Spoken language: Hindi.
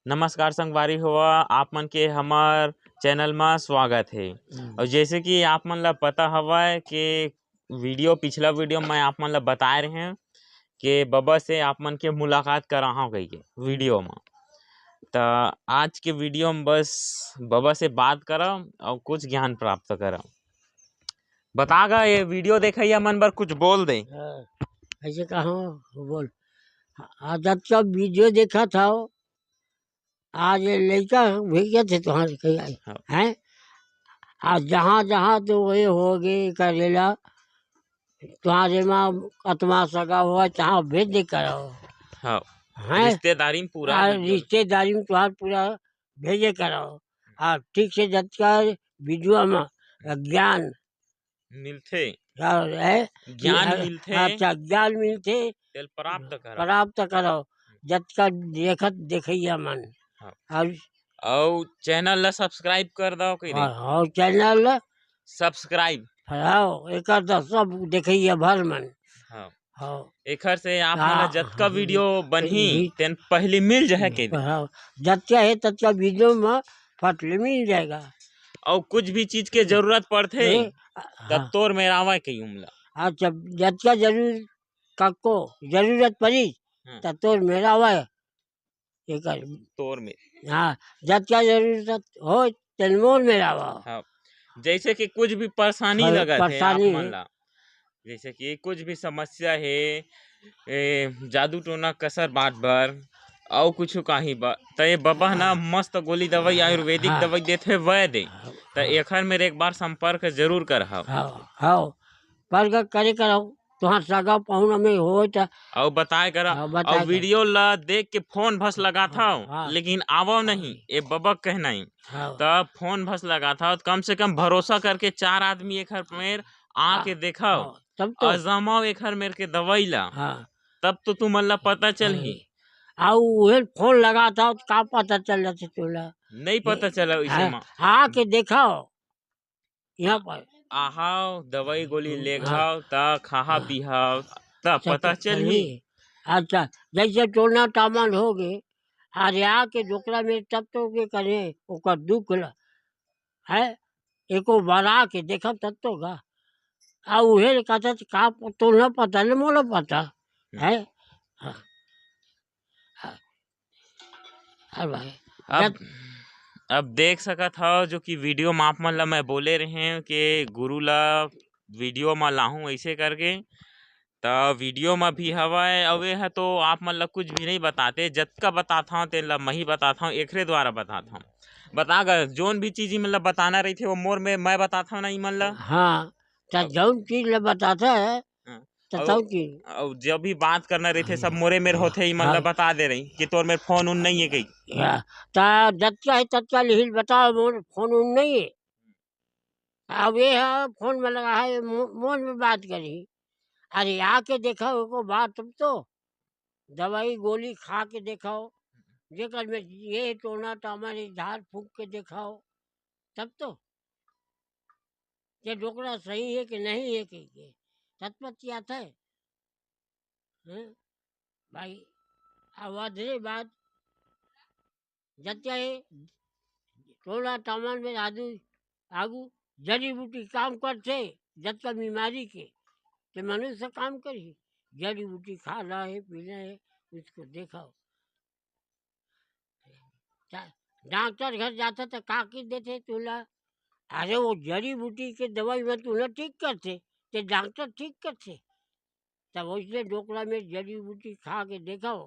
नमस्कार संगवारी हुआ आप मन के हमार चैनल में स्वागत है। और जैसे कि आप मन ला पता हवा कि पिछला वीडियो में आप मन ला बताए रहे हैं कि बाबा से आप मन के मुलाकात करा हाँ कही के वीडियो में। तो आज के वीडियो में बस बाबा से बात करम और कुछ ज्ञान प्राप्त करम। बतागा ये वीडियो देखा मन बर कुछ बोल दे। ऐसे कहा बोल। जब सब वीडियो देखा था आज लड़का भेजे थे तुम्हारे कहीं आई हाँ। हैं। आज जहाँ जहाँ तो वही हो गए कर लेला तुम्हारे माँ आत्मा सगा हुआ चाहे भेज दे करो। हाँ हैं रिश्तेदारी में पूरा रिश्तेदारी में तुम्हारा पूरा भेजे करो। ठीक से जब का वीडियो में ज्ञान मिलते है ज्ञान मिलते अच्छा ज्ञान मिलते प्राप्त करो जब का देखत देखिए मन। और चैनल ला सब्सक्राइब कर दो और चैनल ला सब्सक्राइब एक सब देखिए भर मन। हाँ एकर से आप मन ला जतका वीडियो बनही तेन पहले मिल जाए के जतका है ततका वीडियो में फटले मिल जाएगा। और कुछ भी चीज के जरूरत पड़ते तब तोर मेरा आवा के उमला। अच्छा जतका जरूरत पड़ी तब तोर मेरा आवा तोर में जतका जरूरत हो तेलमोर मेरा आवा। जैसे कि कुछ भी परेशानी लगा है आप मन ला, जैसे कि कुछ भी समस्या है जादू टोना कसर बात बर और कुछ कहीं तो ये बाबा ना मस्त गोली दवाई आयुर्वेदिक दवाई देते वह दे तो एखर मेरे एक बार संपर्क जरूर कर करे करो तुहार सगा पहुना में हो तो और बताए करा और वीडियो ला देख के फोन भस लगा था लेकिन आवो नहीं ये बाबा कहना ही तब फोन भस लगा था कम से कम भरोसा करके 4 आदमी एक मेर आके देखा अजमाओ एक मेरे के दवाई ला तब तो तुम ला पता चल ही फोन लगा था का पता चल जाते तुला नहीं पता चला इसे आके देखाओ यहाँ पर आहाओ दवाई गोली ले खाओ ता खाहा पिहाओ तब पता चल ही। अच्छा जैसे टोना टामन हो गए अरे आके डोकरा में तब तो के करे ओकर दुख है एको बड़ा के देखा तब तो गा उहे कहता का तो न पता न मोला पता है। अब देख सकत हो जो कि वीडियो में आप मन ला मैं बोले रहे हैं कि गुरु ला वीडियो में लाहूं ऐसे करके तो वीडियो में भी हवाए अवे है तो आप मन ला कुछ भी नहीं बताते जतका बताता हूँ तेन ला मैं ही बताता हूँ एकरे द्वारा बताता हूँ। बतागा जोन भी चीज मतलब बताना रही थे वो मोर में मैं बताता हूँ ना मन ला। हाँ जौन चीज ला बताता है और जब भी बात करना रही थे सब मोरे मेरे होते मतलब बता दे रही कि तोर मेरे फोन उन नहीं है कहीं जतका है ततका लिहिल बताओ मोर फोन उन नहीं है। अब ये है फोन में लगा है मोन में बात करी अरे आके देखाओ को बात तुम तो दवाई गोली खा के देखाओ जेकर में ये टोना टामा झाड़ फूक के दिखाओ तब तो ये डोकरा सही है कि नहीं है कि तत्पति आता है भाई। आवाज़ बात जत्या है टोना टामान में आगू जड़ी बूटी काम करते जत का बीमारी के तो मनुष्य काम करी जड़ी बूटी खा रहा है पीना है उसको देखाओ। डॉक्टर घर जाता तो का की देते तुला अरे वो जड़ी बूटी के दवाई में तुला ठीक करते तो डॉक्टर ठीक करते तब उसने डोकरा में जड़ी बूटी खा के देखाओ